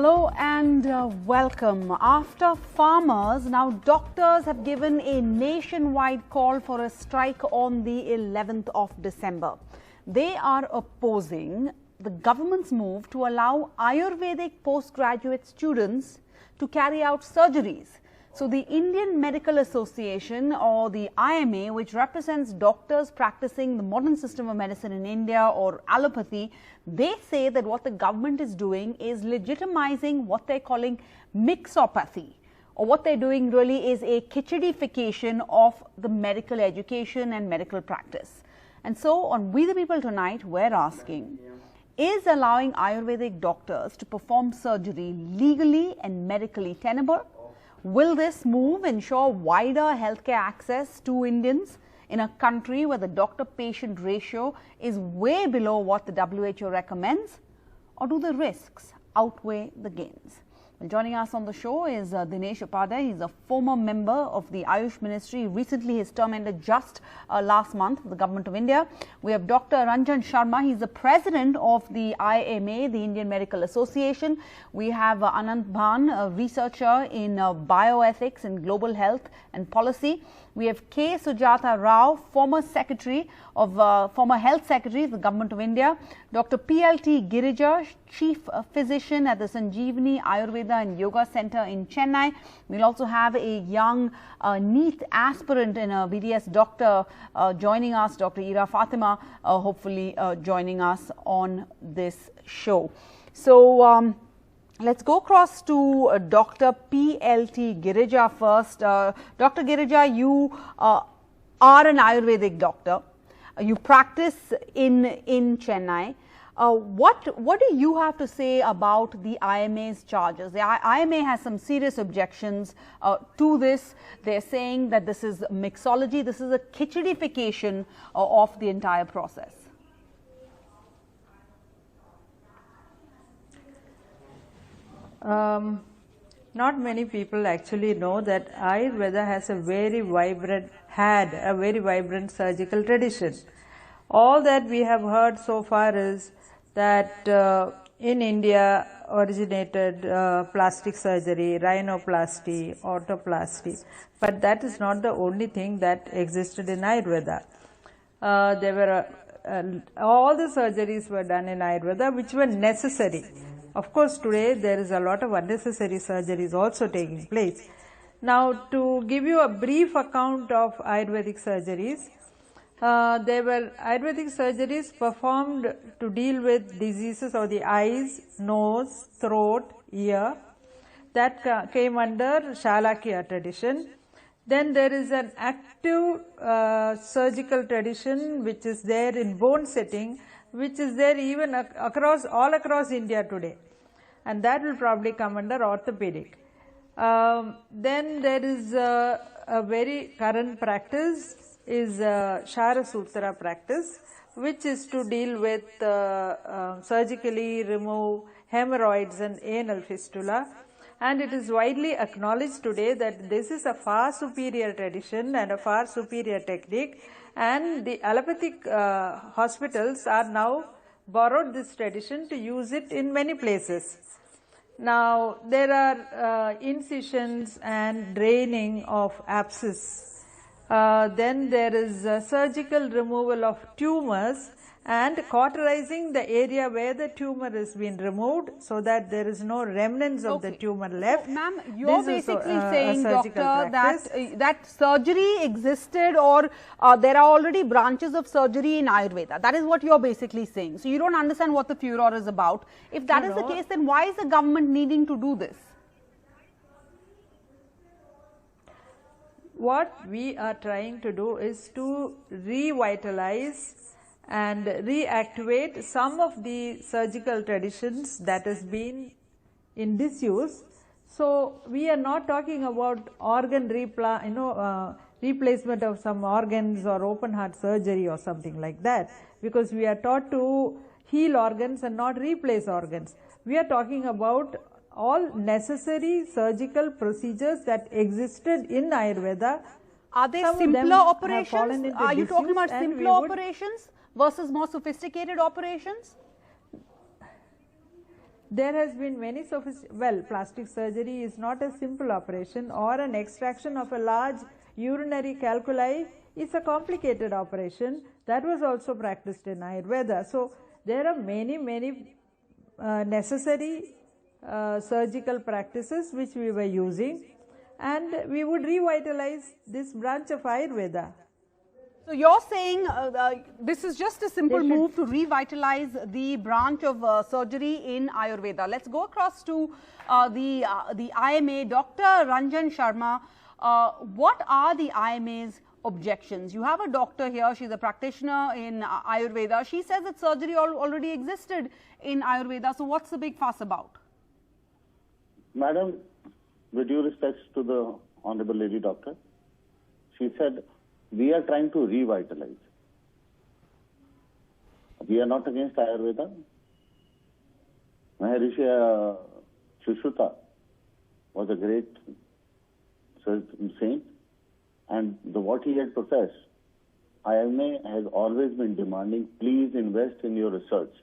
Hello and welcome. After farmers, now doctors have given a nationwide call for a strike on the 11th of December. They are opposing the government's move to allow Ayurvedic postgraduate students to carry out surgeries. So the Indian Medical Association, or the IMA, which represents doctors practicing the modern system of medicine in India, or allopathy, they say that what the government is doing is legitimizing what they're calling mixopathy, or what they're doing really is a khichdification of the medical education and medical practice. And so on We the People tonight, we're asking, is allowing Ayurvedic doctors to perform surgery legally and medically tenable? Will this move ensure wider healthcare access to Indians in a country where the doctor-patient ratio is way below what the WHO recommends? Or do the risks outweigh the gains? Well, joining us on the show is Dinesh Upadhyay. He's a former member of the Ayush Ministry. Recently, his term ended just last month with the Government of India. We have Dr. Ranjan Sharma. He's the president of the IMA, the Indian Medical Association. We have Anant Bhan, a researcher in bioethics and global health and policy. We have K. Sujata Rao, former secretary of former health secretary of the Government of India. Dr. P.L.T. Girija, chief physician at the Sanjeevani Ayurveda and Yoga Center in Chennai. We'll also have a young NEET aspirant and a BDS doctor joining us, Dr. Ira Fatima, hopefully joining us on this show. So, let's go across to Dr. P.L.T. Girija first. Dr. Girija, you are an Ayurvedic doctor. You practice in Chennai. What do you have to say about the IMA's charges? The IMA has some serious objections to this. They're saying that this is mixology, this is a khichdification of the entire process. Not many people actually know that Ayurveda has a very vibrant surgical tradition. All that we have heard so far is that in India originated plastic surgery, rhinoplasty, orthoplasty, but that is not the only thing that existed in Ayurveda. There were all the surgeries were done in Ayurveda which were necessary. Of course, today there is a lot of unnecessary surgeries also taking place. Now, to give you a brief account of Ayurvedic surgeries, there were Ayurvedic surgeries performed to deal with diseases of the eyes, nose, throat, ear. That came under Shalakya tradition. Then there is an active surgical tradition which is there in bone setting, which is there even all across India today, and that will probably come under orthopedic. Then there is a very current practice is Shara Sutra practice, which is to deal with surgically remove hemorrhoids and anal fistula, and it is widely acknowledged today that this is a far superior tradition and a far superior technique. And the allopathic hospitals are now borrowed this tradition to use it in many places. Now, there are incisions and draining of abscess. Then there is surgical removal of tumors and cauterizing the area where the tumor has been removed so that there is no remnants of the tumor left. So, ma'am, you're basically saying, doctor, that surgery existed, or there are already branches of surgery in Ayurveda. That is what you're basically saying. So, you don't understand what the furor is about. If that is the case, then why is the government needing to do this? What we are trying to do is to revitalize and reactivate some of the surgical traditions that has been in disuse. So, we are not talking about organ replacement of some organs or open heart surgery or something like that, because we are taught to heal organs and not replace organs. We are talking about all necessary surgical procedures that existed in Ayurveda. Are they simpler operations? Are you talking about simpler operations versus more sophisticated operations? there has been many plastic surgery is not a simple operation, or an extraction of a large urinary calculi is a complicated operation. That was also practiced in Ayurveda. So there are many necessary surgical practices which we were using, and we would revitalize this branch of Ayurveda. So you're saying this is just a simple move to revitalize the branch of surgery in Ayurveda. Let's go across to the IMA, Dr. Ranjan Sharma. What are the IMA's objections? You have a doctor here, she's a practitioner in Ayurveda. She says that surgery already existed in Ayurveda. So what's the big fuss about? Madam, with due respects to the Honorable Lady Doctor, she said, we are trying to revitalize. We are not against Ayurveda. Maharishi Sushruta was a great saint, and what he had professed, IMA has always been demanding, please invest in your research.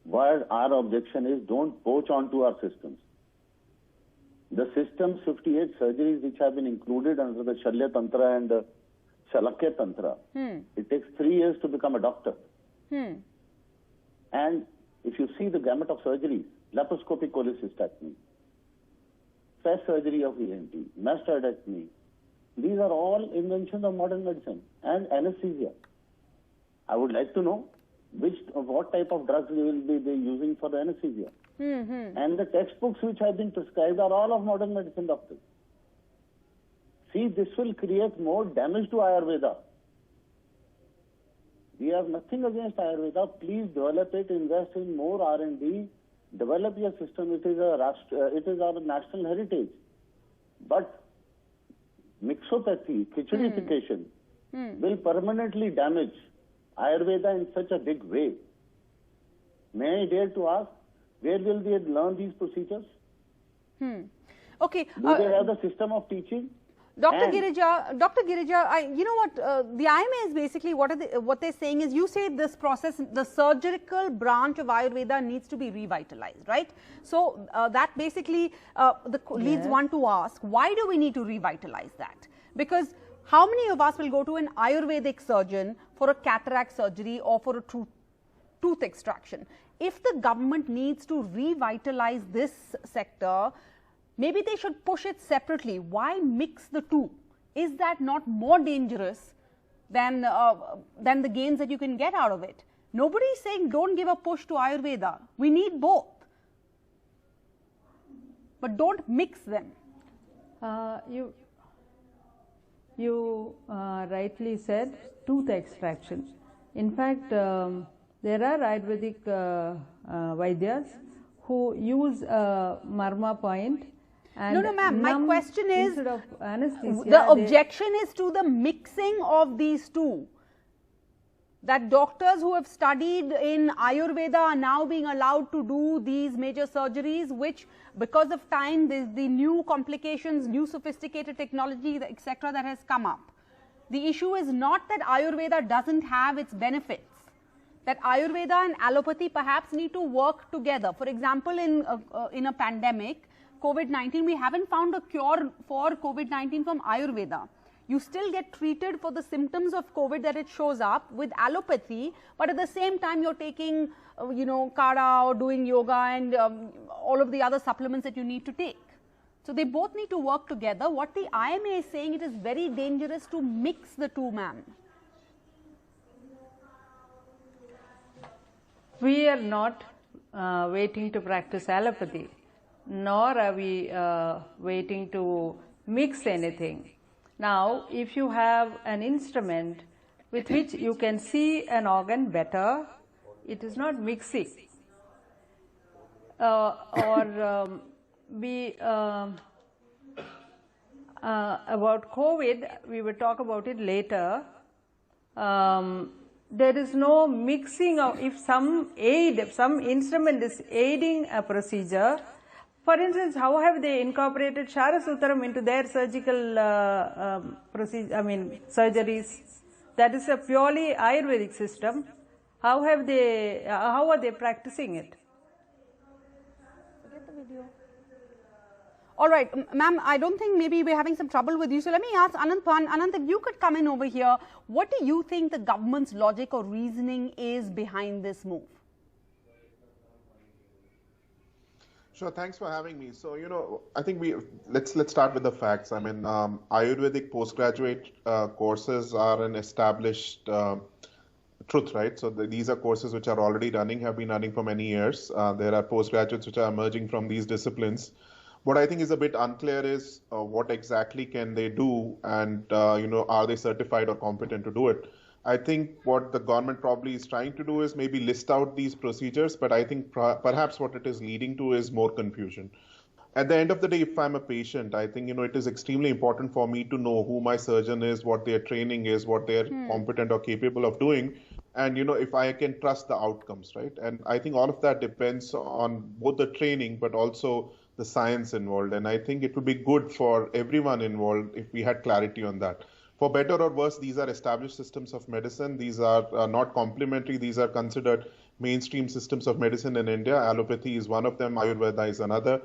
What our objection is, don't poach onto our systems. The systems, 58 surgeries which have been included under the Shalya Tantra and Shalakya Tantra, it takes 3 years to become a doctor. And if you see the gamut of surgeries, laparoscopic cholecystectomy, fast surgery of ENT, mastectomy, these are all inventions of modern medicine, and anesthesia. I would like to know what type of drugs we will be using for the anesthesia. And the textbooks which have been prescribed are all of modern medicine doctors. See, this will create more damage to Ayurveda. We have nothing against Ayurveda. Please develop it, invest in more R&D, develop your system. It is our national heritage. But mixopathy, khichdification, will permanently damage Ayurveda in such a big way. May I dare to ask, where will they learn these procedures? Okay. Do they have the system of teaching? Dr. Girija, you know what, the IMA is basically what they're saying is, you say this process, the surgical branch of Ayurveda needs to be revitalized, right? So that basically leads one to ask, why do we need to revitalize that? Because how many of us will go to an Ayurvedic surgeon for a cataract surgery or for a tooth extraction? If the government needs to revitalize this sector, maybe they should push it separately. Why mix the two? Is that not more dangerous than the gains that you can get out of it? Nobody is saying don't give a push to Ayurveda. We need both. But don't mix them. You rightly said tooth extraction. In fact, there are Ayurvedic Vaidyas who use marma point. And no, ma'am, my question is, anesthesia, the objection is to the mixing of these two. That doctors who have studied in Ayurveda are now being allowed to do these major surgeries, which because of time, there's the new complications, new sophisticated technology, etc. that has come up. The issue is not that Ayurveda doesn't have its benefits. That Ayurveda and allopathy perhaps need to work together. For example, in a pandemic, COVID-19, we haven't found a cure for COVID-19 from Ayurveda. You still get treated for the symptoms of COVID that it shows up with allopathy, but at the same time you're taking, kara or doing yoga and all of the other supplements that you need to take. So they both need to work together. What the IMA is saying, it is very dangerous to mix the two, ma'am. We are not waiting to practice allopathy, nor are we waiting to mix anything. Now, if you have an instrument with which you can see an organ better, it is not mixing. About COVID, we will talk about it later. There is no mixing of, if some instrument is aiding a procedure. For instance, how have they incorporated Sharasutram into their surgical surgeries? That is a purely Ayurvedic system. How are they practicing it? Forget the video. All right, ma'am, I don't think maybe we're having some trouble with you. So let me ask Anant, if you could come in over here. What do you think the government's logic or reasoning is behind this move? Sure, thanks for having me. So, I think let's start with the facts. I mean, Ayurvedic postgraduate courses are an established truth, right? So these are courses which are already running, have been running for many years. There are postgraduates which are emerging from these disciplines. What I think is a bit unclear is what exactly can they do, and are they certified or competent to do it? I think what the government probably is trying to do is maybe list out these procedures, but I think perhaps what it is leading to is more confusion. At the end of the day, if I'm a patient, I think, it is extremely important for me to know who my surgeon is, what their training is, what they're competent or capable of doing, and, if I can trust the outcomes, right? And I think all of that depends on both the training, but also the science involved. And I think it would be good for everyone involved if we had clarity on that. For better or worse, these are established systems of medicine. These are not complementary. These are considered mainstream systems of medicine in India. Allopathy is one of them. Ayurveda is another.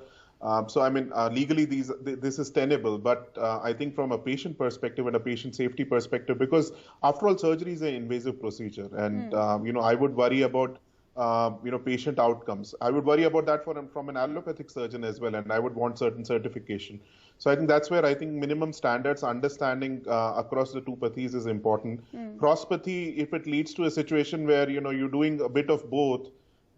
So, I mean, legally, this is tenable. But I think from a patient perspective and a patient safety perspective, because after all, surgery is an invasive procedure. And, I would worry about patient outcomes. I would worry about that from an allopathic surgeon as well, and I would want certain certification. So I think that's where I think minimum standards, understanding across the two pathies is important. Cross-pathy, if it leads to a situation where, you're doing a bit of both,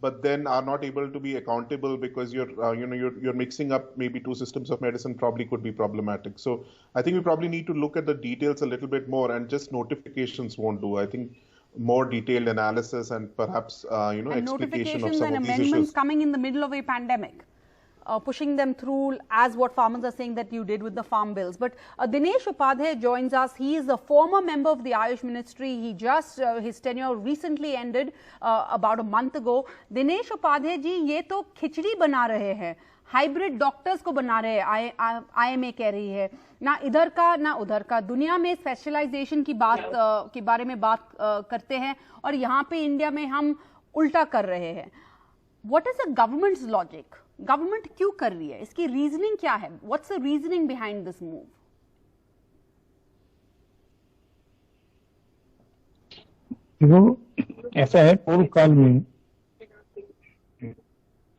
but then are not able to be accountable because you're mixing up maybe two systems of medicine, probably could be problematic. So I think we probably need to look at the details a little bit more, and just notifications won't do. I think more detailed analysis and perhaps and explication of notifications some and of these amendments issues. coming in the middle of a pandemic, pushing them through as what farmers are saying that you did with the farm bills. But Dinesh Upadhyay joins us. He is a former member of the Ayush Ministry. He just his tenure recently ended about a month ago. Dinesh Upadhyay ji, ये तो खिचड़ी बना रहे हैं, hybrid doctors को बना रहे हैं, IMA कह रही है, ना इधर का ना उधर का. दुनिया में स्पेशलाइजेशन की बात के बारे में बात करते हैं, और यहाँ पे इंडिया में हम उल्टा कर रहे हैं. What is the government's logic? Government क्यों कर रही है? इसकी रीजनिंग क्या है? What's the reasoning behind this move? ऐसा है, पूर्व काल में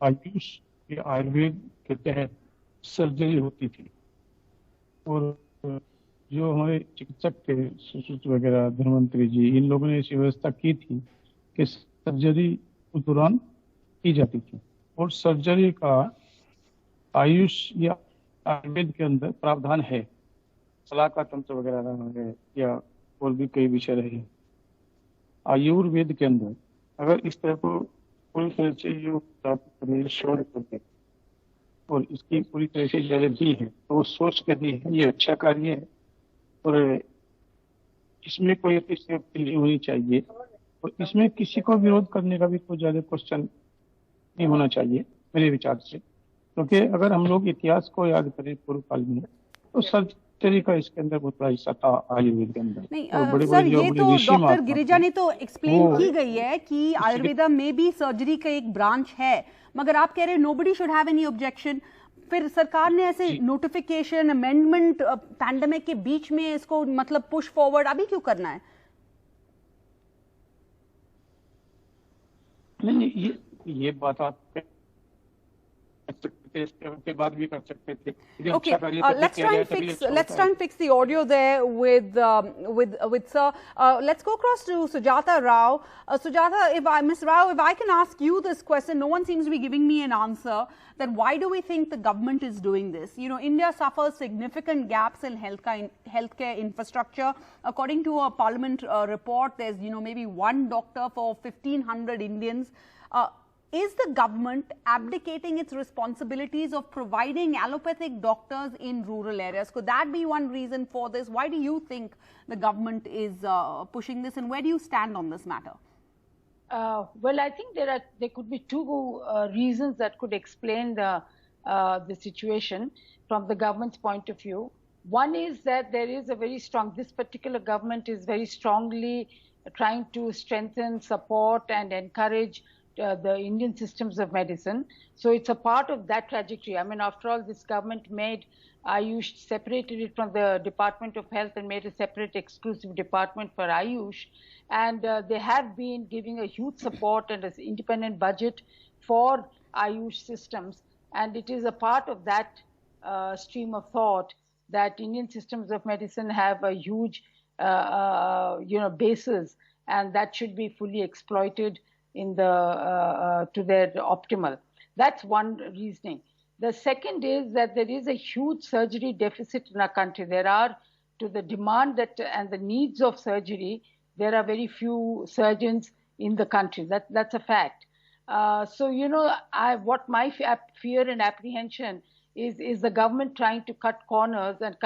आयुष या आयुर्वेद के तहत सर्जरी होती थी, और जो हमारे चिकित्सक थे, सुश्रुत वगैरह, धन्वंतरी जी, इन लोगों ने ऐसी व्यवस्था की थी कि सर्जरी उस दौरान की जाती थी. और सर्जरी का आयुष या आयुर्वेद के अंदर प्रावधान है, सलाह का तंत्र वगैरह रहा है, या और भी कई विषय रहे. आयुर्वेद के अंदर अगर इस तरह को पूरी तरह से शोध करते और इसकी पूरी तरह से इजाजत दी है, तो वो सोच कर दी है, ये अच्छा कार्य है और इसमें कोई अतिशयोक्ति नहीं होनी चाहिए, और इसमें किसी को विरोध करने का भी कोई ज्यादा क्वेश्चन नहीं होना चाहिए मेरे विचार से. क्योंकि अगर हम लोग इतिहास को याद करें पूर्व काल में, तो सर्जरी का इसके अंदर बहुत बड़ा हिस्सा था आयुर्वेद के अंदर. नहीं सर, ये तो डॉक्टर गिरिजा ने तो एक्सप्लेन की गई है कि आयुर्वेदा में भी सर्जरी का एक ब्रांच है, मगर आप कह रहे हैं nobody should have any objection. फिर सरकार ने ऐसे नोटिफिकेशन अमेंडमेंट पैंडेमिक के बीच में इसको मतलब पुश फॉरवर्ड अभी क्यों करना है? नहीं, ये बात आप के बाद भी कर सकते थे. Okay, let's try and fix the audio there with sir. Let's go across to Sujata Rao. Sujata, Ms. Rao, if I can ask you this question, no one seems to be giving me an answer. Then why do we think the government is doing this? India suffers significant gaps in healthcare infrastructure. According to a Parliament report, there's maybe one doctor for 1,500 Indians. Is the government abdicating its responsibilities of providing allopathic doctors in rural areas? Could that be one reason for this? Why do you think the government is pushing this, and where do you stand on this matter? Well, I think there could be two reasons that could explain the situation from the government's point of view. One is that there is a very strong, this particular government is very strongly trying to strengthen, support, and encourage the Indian systems of medicine. So it's a part of that trajectory. I mean, after all, this government made Ayush, separated it from the Department of Health and made a separate exclusive department for Ayush. And they have been giving a huge support and an independent budget for Ayush systems. And it is a part of that stream of thought that Indian systems of medicine have a huge basis, and that should be fully exploited in the to their optimal. That's one reasoning. The second is that there is a huge surgery deficit in our country. There are, to the demand that and the needs of surgery, there are very few surgeons in the country. That's a fact. So, you know, what my fear and apprehension is the government trying to cut corners and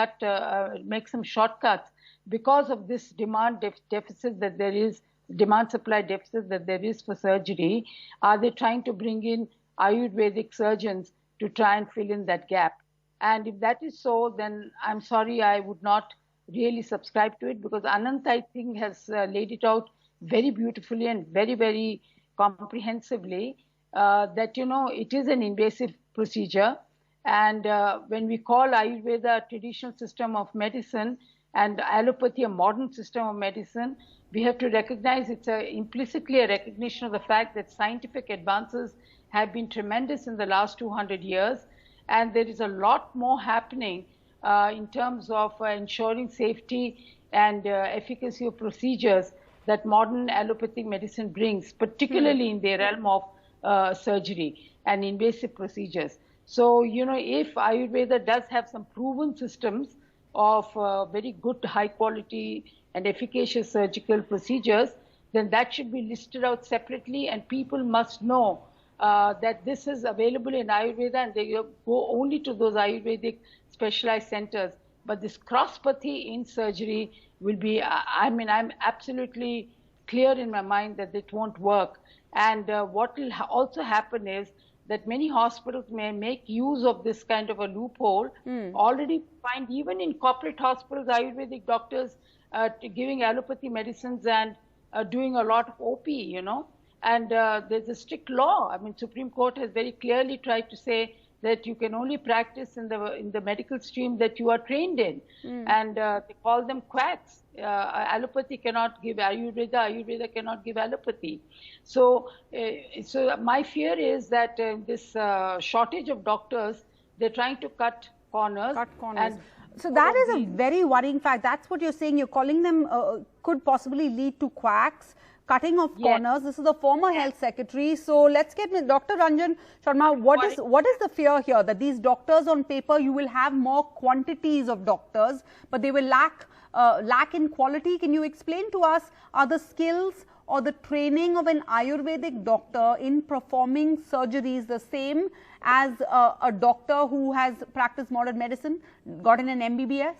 make some shortcuts because of this deficit that there is, demand supply deficit that there is for surgery. Are they trying to bring in Ayurvedic surgeons to try and fill in that gap? And if that is so, then I'm sorry, I would not really subscribe to it, because Anant, I think, has laid it out very beautifully and very, very comprehensively that, you know, it is an invasive procedure. And when we call Ayurveda a traditional system of medicine and allopathy a modern system of medicine, we have to recognize it's implicitly a recognition of the fact that scientific advances have been tremendous in the last 200 years. And there is a lot more happening in terms of ensuring safety and efficacy of procedures that modern allopathic medicine brings, particularly in the realm of surgery and invasive procedures. So, you know, if Ayurveda does have some proven systems of very good, high quality and efficacious surgical procedures, then that should be listed out separately, and people must know that this is available in Ayurveda, and they go only to those Ayurvedic specialized centers. But this crosspathy in surgery will be, I mean, I'm absolutely clear in my mind that it won't work. And what will also happen is that many hospitals may make use of this kind of a loophole. Already find even in corporate hospitals, Ayurvedic doctors giving allopathy medicines and doing a lot of OP, you know. And there's a strict law. I mean, Supreme Court has very clearly tried to say that you can only practice in the medical stream that you are trained in. And they call them quacks. Allopathy cannot give Ayurveda, Ayurveda cannot give allopathy. So, so my fear is that this shortage of doctors, they're trying to cut corners. And so that is a very worrying fact. That's what you're saying. You're calling them could possibly lead to quacks, cutting of corners. This is the former health secretary. So let's get Dr. Ranjan Sharma. What is the fear here? That these doctors on paper, you will have more quantities of doctors, but they will lack in quality. Can you explain to us, are the skills or the training of an Ayurvedic doctor in performing surgeries the same as a doctor who has practiced modern medicine, gotten an MBBS?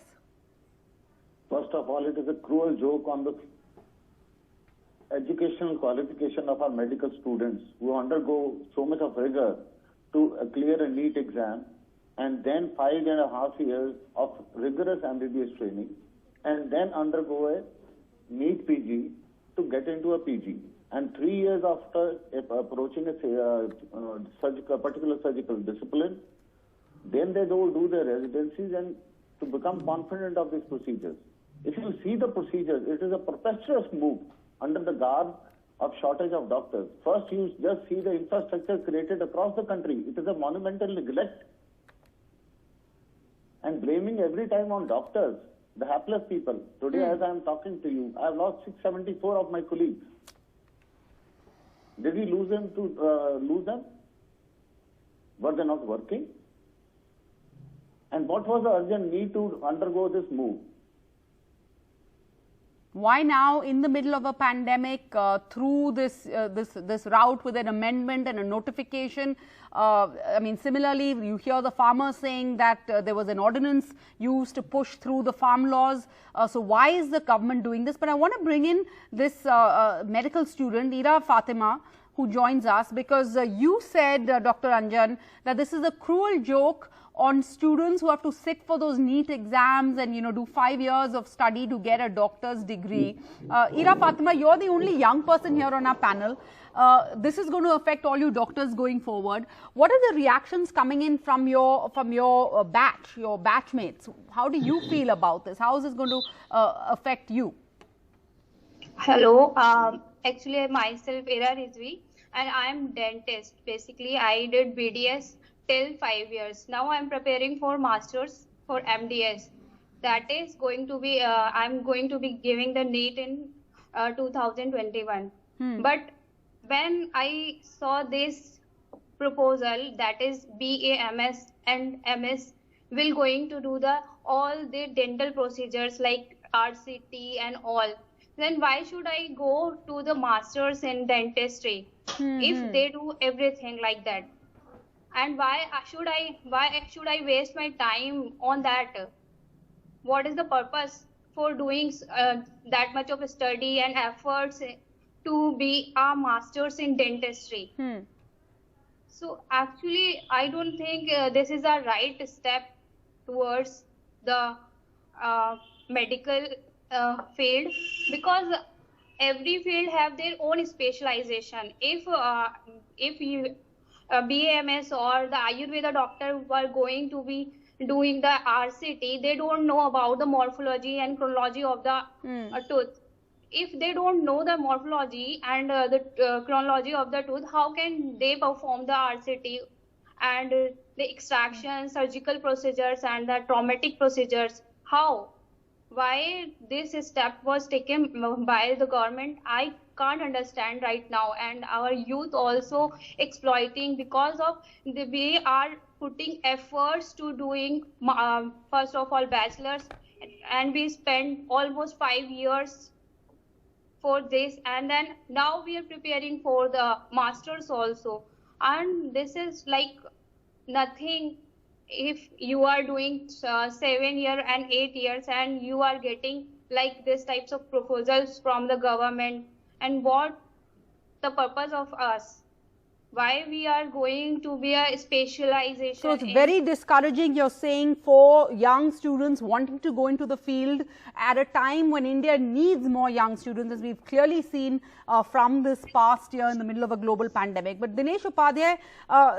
First of all, it is a cruel joke on the educational qualification of our medical students who undergo so much of rigor to clear a NEET exam, and then 5.5 years of rigorous MBBS training, and then undergo a NEET PG to get into a PG. And 3 years after approaching a particular surgical discipline, then they go do their residencies and to become confident of these procedures. If you see the procedures, it is a preposterous move under the garb of shortage of doctors. First, you just see the infrastructure created across the country. It is a monumental neglect. And blaming every time on doctors, the hapless people. Today, as I am talking to you, I have lost 674 of my colleagues. Did we lose them to lose them? Were they not working? And what was the urgent need to undergo this move? Why now, in the middle of a pandemic, through this route with an amendment and a notification? I mean, similarly, you hear the farmers saying that there was an ordinance used to push through the farm laws. So why is the government doing this? But I want to bring in this medical student, Ira Fatima, who joins us, because you said, Dr. Ranjan, that this is a cruel joke on students who have to sit for those NEET exams and, you know, do 5 years of study to get a doctor's degree. Ira Fatima, you're the only young person here on our panel. This is going to affect all you doctors going forward. What are the reactions coming in from your batch, your batchmates? How do you feel about this? How is this going to affect you? Hello, actually myself Ira Rizvi and I am dentist. Basically I did BDS till 5 years. Now I am preparing for masters for MDS. That is going to be, I am going to be giving the NEET in 2021. But when I saw this proposal, that is BAMS and MS will going to do all the dental procedures like RCT and all, then why should I go to the masters in dentistry if they do everything like that? And why should I waste my time on that? What is the purpose for doing that much of a study and efforts to be a masters in dentistry? So actually I don't think this is a right step towards the medical field, because every field have their own specialization. If you BAMS or the Ayurveda doctor were going to be doing the RCT, they don't know about the morphology and chronology of the tooth. If they don't know the morphology and the chronology of the tooth, how can they perform the RCT and the extraction, surgical procedures and the traumatic procedures? How? Why this step was taken by the government, I can't understand right now. And our youth also exploiting, because of we are putting efforts to doing first of all bachelor's, and we spent almost 5 years for this, and then now we are preparing for the masters also, and this is like nothing. If you are doing 7 years and 8 years and you are getting like this types of proposals from the government, and what the purpose of us? Why we are going to be a specialization? So it's very discouraging, you're saying, for young students wanting to go into the field at a time when India needs more young students, as we've clearly seen from this past year in the middle of a global pandemic. But Dinesh Upadhyay,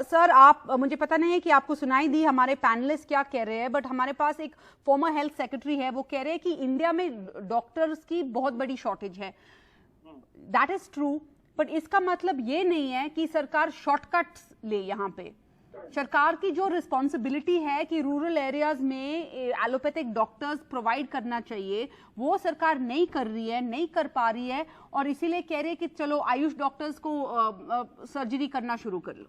sir, आप मुझे पता नहीं है कि आपको सुनाई दी हमारे panelist क्या कह रहे हैं, बट हमारे पास एक फॉर्मर हेल्थ सेक्रेटरी है, वो कह रहे हैं कि इंडिया में डॉक्टर्स की बहुत बड़ी शॉर्टेज है. दैट इज ट्रू, बट इसका मतलब ये नहीं है कि सरकार शॉर्टकट्स ले. यहाँ पे सरकार की जो रिस्पॉन्सिबिलिटी है कि रूरल एरियाज में एलोपैथिक डॉक्टर्स प्रोवाइड करना चाहिए, वो सरकार नहीं कर रही है, नहीं कर पा रही है, और इसीलिए कह रहे हैं कि चलो आयुष डॉक्टर्स को सर्जरी करना शुरू कर लो.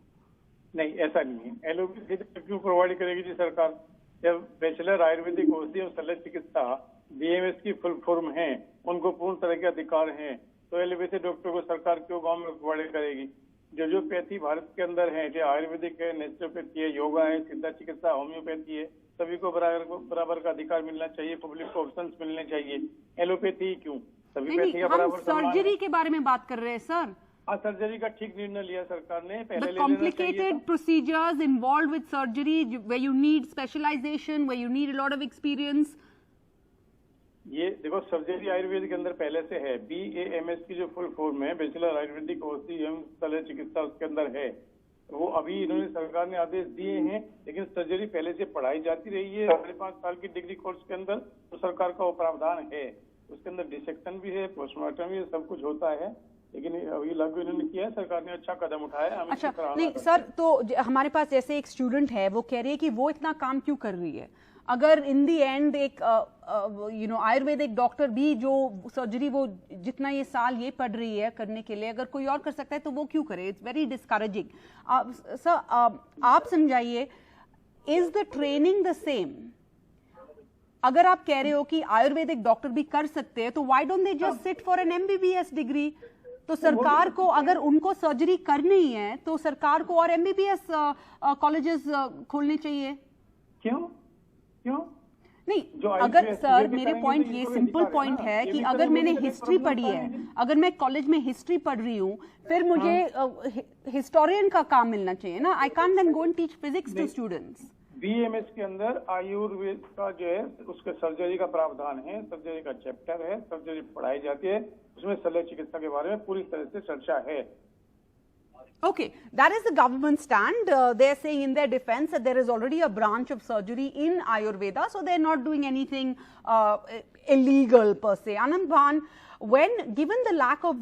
नहीं, ऐसा नहीं है. एलोपैथी क्यों प्रोवाइड करेगी जी सरकार? जब बैचलर आयुर्वेदिक औषधि और शल्य चिकित्सा BAMS की फुल फॉर्म है, उनको पूर्ण तरह के अधिकार हैं, तो एलोपैथी डॉक्टर को सरकार क्यों गांव में प्रोवाइड करेगी? जो पैथी भारत के अंदर है, जो आयुर्वेदिक है, नेचुरोपैथी है, योगा है, सिद्धा चिकित्सा, होम्योपैथी है, सभी को बराबर का अधिकार मिलना चाहिए, पब्लिक को ऑप्शंस मिलने चाहिए. एलोपैथी क्यों? सभी पैथी का बराबर सर्जरी के बारे में बात कर रहे हैं सर. हाँ, सर्जरी का ठीक निर्णय लिया सरकार ने. पहले complicated procedures involved with surgery where you need specialization, where you need a lot of experience. ये देखो, सर्जरी आयुर्वेद के अंदर पहले से है. BAMS की जो फुल फॉर्म है, बैचलर आयुर्वेदिक औषधि एवं शल्य चिकित्सा, उसके अंदर है. वो अभी इन्होंने सरकार ने आदेश दिए हैं, लेकिन सर्जरी पहले से पढ़ाई जाती रही है 5.5 साल की डिग्री कोर्स के अंदर, तो सरकार का वो प्रावधान है. उसके अंदर डिसेक्शन भी है, पोस्टमार्टम भी, सब कुछ होता है, लेकिन अभी लागू इन्होंने किया है. सरकार ने अच्छा कदम उठाया. अच्छा, नहीं सर, तो हमारे पास जैसे एक स्टूडेंट है, वो कह रही है कि वो इतना काम क्यों कर रही है? अगर इन दी एंड एक आयुर्वेदिक डॉक्टर भी जो सर्जरी वो जितना ये साल ये पढ़ रही है करने के लिए, अगर कोई और कर सकता है तो वो क्यों करे? It's very discouraging. सर, आप समझाइए, is the training the same? अगर आप कह रहे हो कि आयुर्वेदिक डॉक्टर भी कर सकते हैं, तो why don't they just sit for an MBBS degree? तो सरकार को, अगर उनको सर्जरी करनी है, तो सरकार को और MBBS कॉलेजेस खोलने चाहिए. क्यों? नहीं, अगर सर, मेरे पॉइंट ये सिंपल पॉइंट है कि अगर मैंने हिस्ट्री पढ़ी है, अगर मैं कॉलेज में हिस्ट्री पढ़ रही हूँ, फिर मुझे हिस्टोरियन का काम मिलना चाहिए ना. I can't then go and teach physics to students. BMS के अंदर आयुर्वेद का जो है उसके सर्जरी का प्रावधान है, सर्जरी का चैप्टर है, सर्जरी पढ़ाई जाती है, उसमें शल्य चिकित्सा के बारे में पूरी तरह से चर्चा है। Okay, that is the government stand. They're saying in their defense that there is already a branch of surgery in Ayurveda, so they're not doing anything illegal per se. Anand Bhan, when given the lack of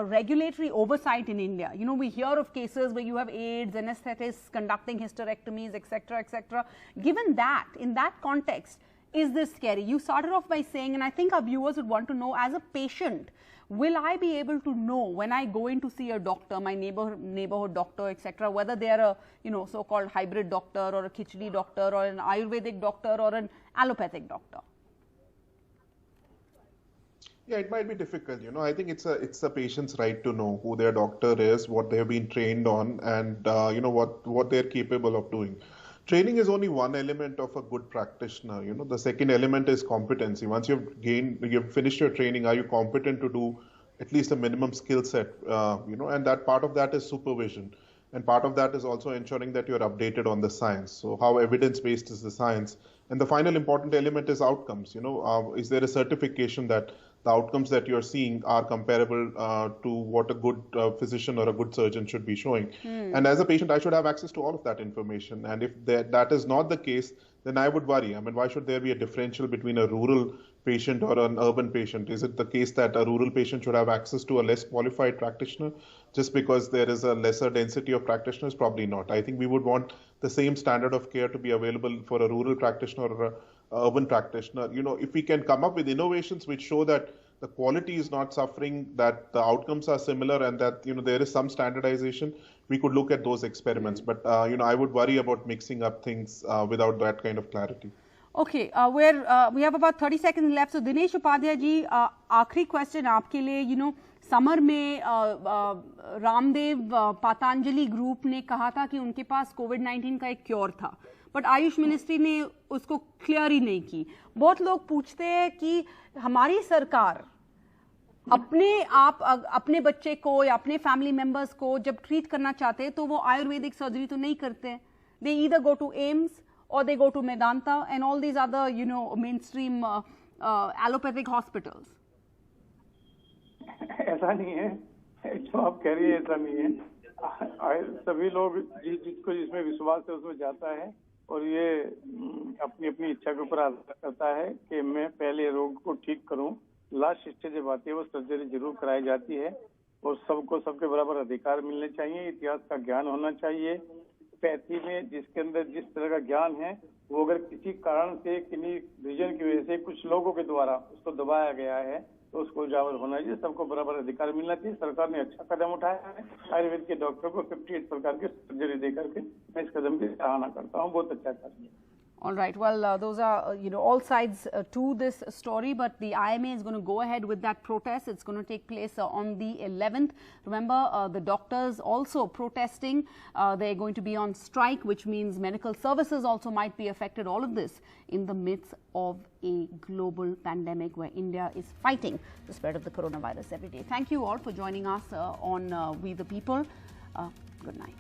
regulatory oversight in India, you know, we hear of cases where you have aides, anesthetists conducting hysterectomies, etc., etc. Given that, in that context, is this scary? You started off by saying, and I think our viewers would want to know, as a patient, will I be able to know when I go in to see a doctor, my neighborhood doctor, etc., whether they are a, you know, so-called hybrid doctor or a khichdi doctor or an Ayurvedic doctor or an allopathic doctor? Yeah, it might be difficult. You know, I think it's a patient's right to know who their doctor is, what they have been trained on, and you know what they're capable of doing. Training is only one element of a good practitioner. You know, the second element is competency. Once you've finished your training, are you competent to do at least a minimum skill set? You know, and that part of that is supervision, and part of that is also ensuring that you're updated on the science. So, how evidence-based is the science? And the final important element is outcomes. You know, is there a certification that the outcomes that you're seeing are comparable to what a good physician or a good surgeon should be showing? And as a patient, I should have access to all of that information. And if that is not the case, then I would worry. I mean, why should there be a differential between a rural patient or an urban patient? Is it the case that a rural patient should have access to a less qualified practitioner just because there is a lesser density of practitioners? Probably not. I think we would want the same standard of care to be available for a rural practitioner or a urban practitioner. You know, if we can come up with innovations which show that the quality is not suffering, that the outcomes are similar, and that, you know, there is some standardization, we could look at those experiments. But you know, I would worry about mixing up things without that kind of clarity. Okay, we have about 30 seconds left. So Dinesh Upadhyay ji, आखिरी question आपके लिए, you know, summer में Ramdev Patanjali group ने कहा था कि उनके पास कोविड-19 का एक क्योर था, बट आयुष मिनिस्ट्री ने उसको क्लियर ही नहीं की. बहुत लोग पूछते हैं कि हमारी सरकार अपने बच्चे को या अपने फैमिली मेंबर्स को जब ट्रीट करना चाहते हैं तो वो आयुर्वेदिक सर्जरी तो नहीं करते. They either go to AIIMS or they go to Medanta and all these other, you know, mainstream allopathic hospitals. ऐसा नहीं है, जो आप कह रही है ऐसा नहीं है. सभी लोग जिसको जिसमें विश्वास है उसमें जाता है, और ये अपनी अपनी इच्छा के ऊपर आधार करता है कि मैं पहले रोग को ठीक करूं. लास्ट स्टेज जब आती है वो सर्जरी जरूर कराई जाती है, और सबको सबके बराबर अधिकार मिलने चाहिए. इतिहास का ज्ञान होना चाहिए. पैथी में जिसके अंदर जिस तरह का ज्ञान है, वो अगर किसी कारण से किन्हीं रीजन की वजह से कुछ लोगों के द्वारा उसको दबाया गया है तो उसको उजागर होना चाहिए. सबको बराबर अधिकार मिलना चाहिए. सरकार ने अच्छा कदम उठाया है. आयुर्वेद के डॉक्टर को 58 प्रकार की सर्जरी दे करके मैं इस कदम की सराहना करता हूँ. बहुत अच्छा कर दिया. All right. Well, those are, you know, all sides to this story, but the IMA is going to go ahead with that protest. It's going to take place on the 11th. Remember, the doctors also protesting. They're going to be on strike, which means medical services also might be affected. All of this in the midst of a global pandemic where India is fighting the spread of the coronavirus every day. Thank you all for joining us on We the People. Good night.